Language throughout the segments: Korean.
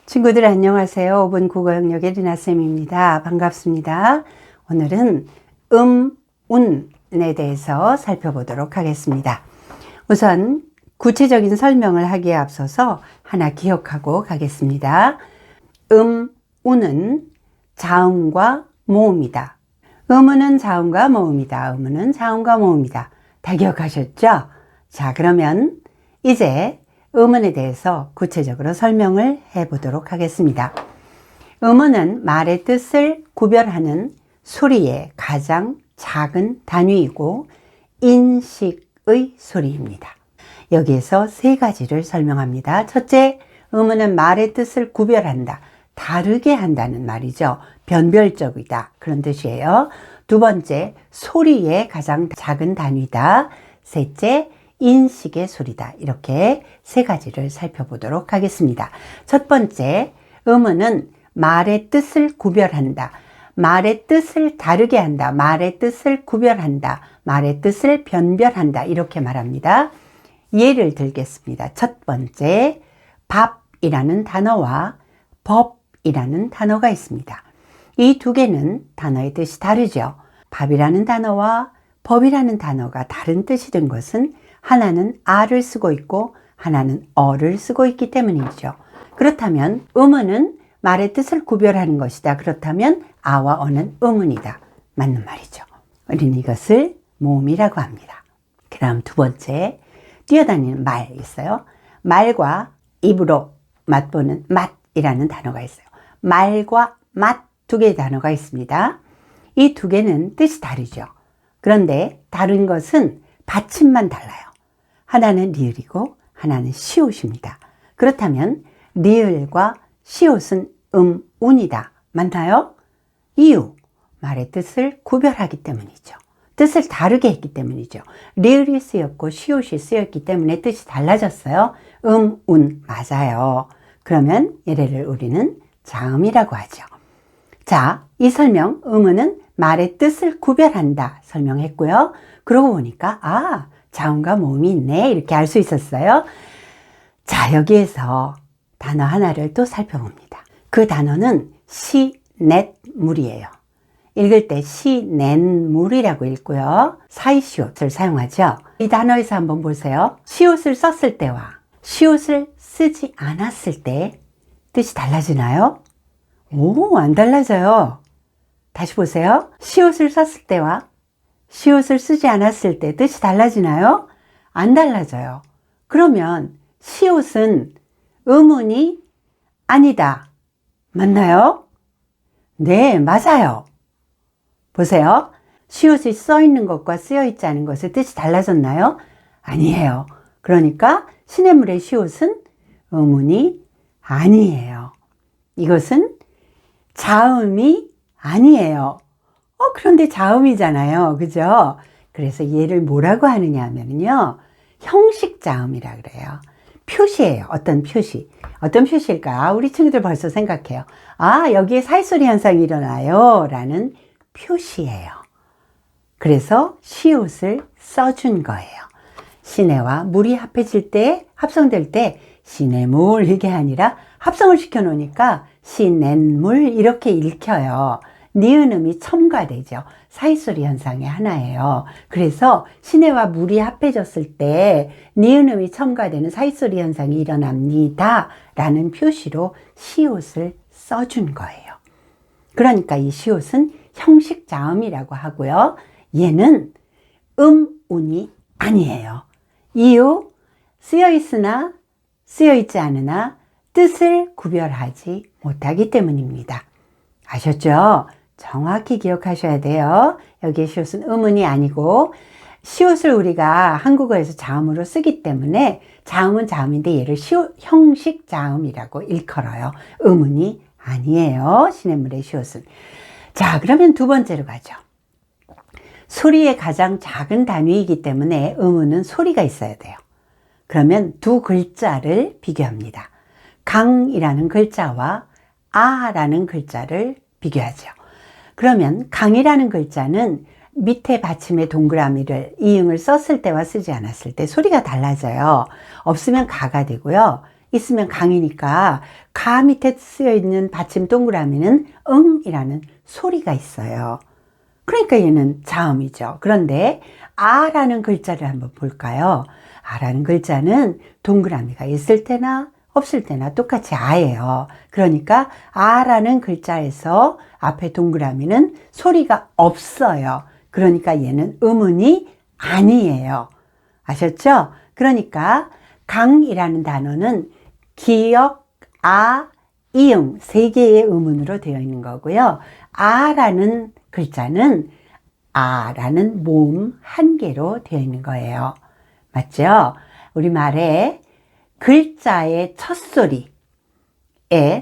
친구들 안녕하세요. 5분 국어 영역의 리나쌤입니다. 반갑습니다. 오늘은 운에 대해서 살펴보도록 하겠습니다. 우선 구체적인 설명을 하기에 앞서서 하나 기억하고 가겠습니다. 운은 자음과 모음이다. 음은 자음과 모음이다. 음은 자음과 모음이다. 다 기억하셨죠? 자, 그러면 이제 음운에 대해서 구체적으로 설명을 해보도록 하겠습니다. 음운은 말의 뜻을 구별하는 소리의 가장 작은 단위이고 인식의 소리입니다. 여기에서 세 가지를 설명합니다. 첫째, 음운은 말의 뜻을 구별한다, 다르게 한다는 말이죠. 변별적이다, 그런 뜻이에요. 두 번째, 소리의 가장 작은 단위다. 셋째, 인식의 소리다. 이렇게 세 가지를 살펴보도록 하겠습니다. 첫 번째, 음운은 말의 뜻을 구별한다, 말의 뜻을 다르게 한다, 말의 뜻을 구별한다, 말의 뜻을 변별한다, 이렇게 말합니다. 예를 들겠습니다. 첫 번째, 밥이라는 단어와 법이라는 단어가 있습니다. 이 두 개는 단어의 뜻이 다르죠. 밥이라는 단어와 법이라는 단어가 다른 뜻이 된 것은 하나는 아를 쓰고 있고 하나는 어를 쓰고 있기 때문이죠. 그렇다면 음운은 말의 뜻을 구별하는 것이다. 그렇다면 아와 어는 음운이다. 맞는 말이죠. 우리는 이것을 모음이라고 합니다. 그 다음 두 번째, 뛰어다니는 말 있어요. 말과 입으로 맛보는 맛이라는 단어가 있어요. 말과 맛 두 개의 단어가 있습니다. 이 두 개는 뜻이 다르죠. 그런데 다른 것은 받침만 달라요. 하나는 리을이고 하나는 시옷입니다. 그렇다면 리을과 시옷은 운이다. 맞나요? 이유, 말의 뜻을 구별하기 때문이죠. 뜻을 다르게 했기 때문이죠. 리을이 쓰였고 시옷이 쓰였기 때문에 뜻이 달라졌어요. 운, 맞아요. 그러면 얘를 우리는 자음이라고 하죠. 자, 이 설명, 음운은 말의 뜻을 구별한다 설명했고요. 그러고 보니까 자음과 모음이 있네, 이렇게 알 수 있었어요. 자, 여기에서 단어 하나를 또 살펴봅니다. 그 단어는 시냇물이에요. 읽을 때 시냇물이라고 읽고요. 사이시옷을 사용하죠. 이 단어에서 한번 보세요. 시옷을 썼을 때와 시옷을 쓰지 않았을 때 뜻이 달라지나요? 오, 안 달라져요. 다시 보세요. 시옷을 썼을 때와 시옷을 쓰지 않았을 때 뜻이 달라지나요? 안 달라져요. 그러면 시옷은 음운이 아니다. 맞나요? 네, 맞아요. 보세요. 시옷이 써 있는 것과 쓰여 있지 않은 것의 뜻이 달라졌나요? 아니에요. 그러니까 시냇물의 시옷은 음운이 아니에요. 이것은 자음이 아니에요. 그런데 자음이잖아요. 그죠? 그래서 얘를 뭐라고 하느냐 하면요, 형식 자음이라 그래요. 표시예요. 어떤 표시. 어떤 표시일까? 우리 친구들 벌써 생각해요. 여기에 사이소리 현상이 일어나요. 라는 표시예요. 그래서 시옷을 써준 거예요. 시내와 물이 합해질 때, 합성될 때 시내물 이게 아니라 합성을 시켜 놓으니까 시냇물 이렇게 읽혀요. 니은음이 첨가되죠. 사이소리 현상의 하나예요. 그래서 시내와 물이 합해졌을 때 니은음이 첨가되는 사이소리 현상이 일어납니다. 라는 표시로 시옷을 써준 거예요. 그러니까 이 시옷은 형식 자음이라고 하고요. 얘는 운이 아니에요. 이유, 쓰여 있으나 쓰여 있지 않으나 뜻을 구별하지 못하기 때문입니다. 아셨죠? 정확히 기억하셔야 돼요. 여기에 시옷은 음운이 아니고 시옷을 우리가 한국어에서 자음으로 쓰기 때문에 자음은 자음인데 얘를 형식 자음이라고 일컬어요. 음운이 아니에요. 시냇물의 시옷은. 자, 그러면 두 번째로 가죠. 소리의 가장 작은 단위이기 때문에 음운은 소리가 있어야 돼요. 그러면 두 글자를 비교합니다. 강이라는 글자와 아라는 글자를 비교하죠. 그러면 강이라는 글자는 밑에 받침에 동그라미를 이응을 썼을 때와 쓰지 않았을 때 소리가 달라져요. 없으면 가가 되고요. 있으면 강이니까 가 밑에 쓰여 있는 받침 동그라미는 응이라는 소리가 있어요. 그러니까 얘는 자음이죠. 그런데 아라는 글자를 한번 볼까요? 아라는 글자는 동그라미가 있을 때나 없을 때나 똑같이 아예요. 그러니까 아라는 글자에서 앞에 동그라미는 소리가 없어요. 그러니까 얘는 음운이 아니에요. 아셨죠? 그러니까 강이라는 단어는 기역, 아, 이응 세 개의 음운으로 되어 있는 거고요. 아라는 글자는 아라는 모음 한 개로 되어 있는 거예요. 맞죠? 우리말에 글자의 첫 소리에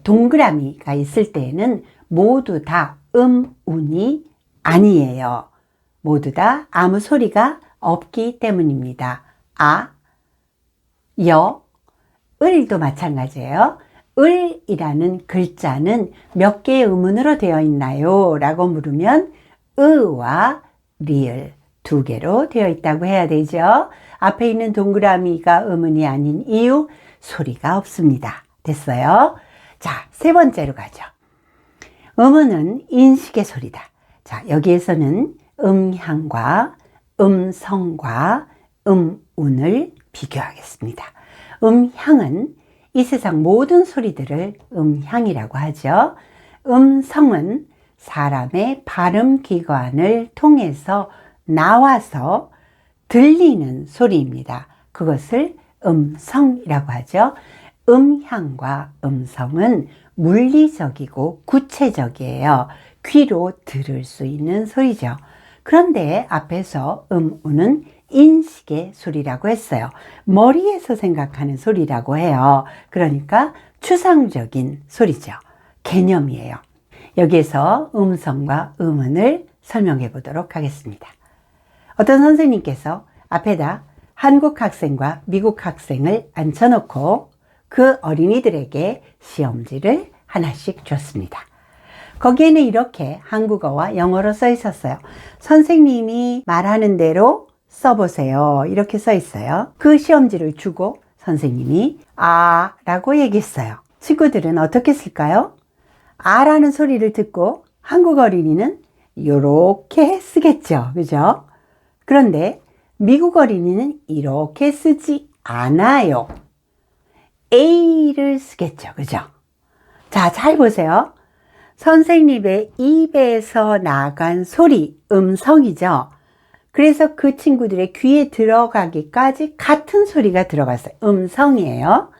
동그라미가 있을 때에는 모두 다 음운이 아니에요. 모두 다 아무 소리가 없기 때문입니다. 아, 여, 을도 마찬가지예요. 을이라는 글자는 몇 개의 음운으로 되어 있나요? 라고 물으면 으와 리을 두 개로 되어 있다고 해야 되죠. 앞에 있는 동그라미가 음운이 아닌 이유 소리가 없습니다. 됐어요? 자, 세 번째로 가죠. 음운은 인식의 소리다. 자, 여기에서는 음향과 음성과 음운을 비교하겠습니다. 음향은 이 세상 모든 소리들을 음향이라고 하죠. 음성은 사람의 발음기관을 통해서 나와서 들리는 소리입니다. 그것을 음성이라고 하죠. 음향과 음성은 물리적이고 구체적이에요. 귀로 들을 수 있는 소리죠. 그런데 앞에서 음운은 인식의 소리라고 했어요. 머리에서 생각하는 소리라고 해요. 그러니까 추상적인 소리죠. 개념이에요. 여기에서 음성과 음운을 설명해 보도록 하겠습니다. 어떤 선생님께서 앞에다 한국 학생과 미국 학생을 앉혀놓고 그 어린이들에게 시험지를 하나씩 줬습니다. 거기에는 이렇게 한국어와 영어로 써 있었어요. 선생님이 말하는 대로 써보세요. 이렇게 써 있어요. 그 시험지를 주고 선생님이 아 라고 얘기했어요. 친구들은 어떻게 쓸까요? 아라는 소리를 듣고 한국 어린이는 이렇게 쓰겠죠. 그죠? 그런데 미국 어린이는 이렇게 쓰지 않아요. A를 쓰겠죠. 그죠? 자, 잘 보세요. 선생님의 입에서 나간 소리, 음성이죠. 그래서 그 친구들의 귀에 들어가기까지 같은 소리가 들어갔어요. 음성이에요.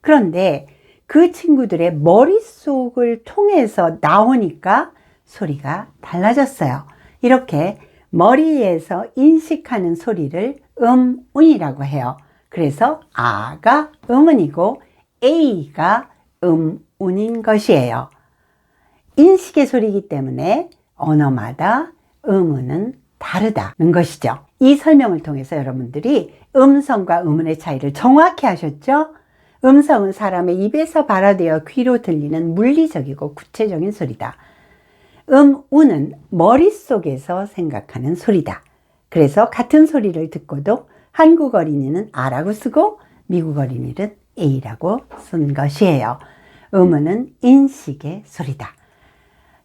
그런데 그 친구들의 머릿속을 통해서 나오니까 소리가 달라졌어요. 이렇게 머리에서 인식하는 소리를 음운이라고 해요. 그래서 아가 음운이고 A가 음운인 것이에요. 인식의 소리이기 때문에 언어마다 음운은 다르다는 것이죠. 이 설명을 통해서 여러분들이 음성과 음운의 차이를 정확히 하셨죠? 음성은 사람의 입에서 발화되어 귀로 들리는 물리적이고 구체적인 소리다. 음운은 머릿속에서 생각하는 소리다. 그래서 같은 소리를 듣고도 한국 어린이는 아라고 쓰고 미국 어린이는 A라고 쓴 것이에요. 음운은 인식의 소리다.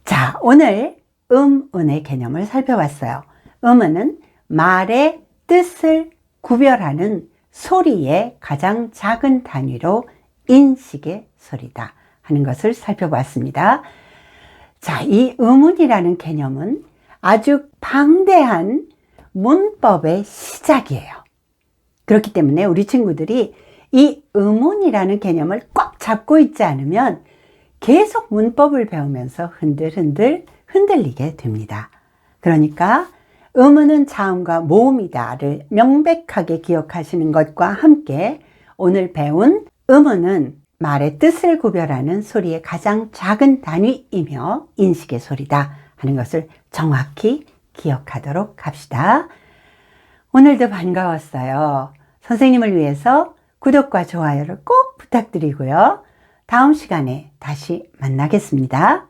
자, 오늘 음운의 개념을 살펴봤어요. 음운은 말의 뜻을 구별하는 소리의 가장 작은 단위로 인식의 소리다 하는 것을 살펴봤습니다. 자, 이 음운이라는 개념은 아주 방대한 문법의 시작이에요. 그렇기 때문에 우리 친구들이 이 음운이라는 개념을 꽉 잡고 있지 않으면 계속 문법을 배우면서 흔들리게 됩니다. 그러니까 음운은 자음과 모음이다를 명백하게 기억하시는 것과 함께 오늘 배운 음운은 말의 뜻을 구별하는 소리의 가장 작은 단위이며 인식의 소리다 하는 것을 정확히 기억하도록 합시다. 오늘도 반가웠어요. 선생님을 위해서 구독과 좋아요를 꼭 부탁드리고요. 다음 시간에 다시 만나겠습니다.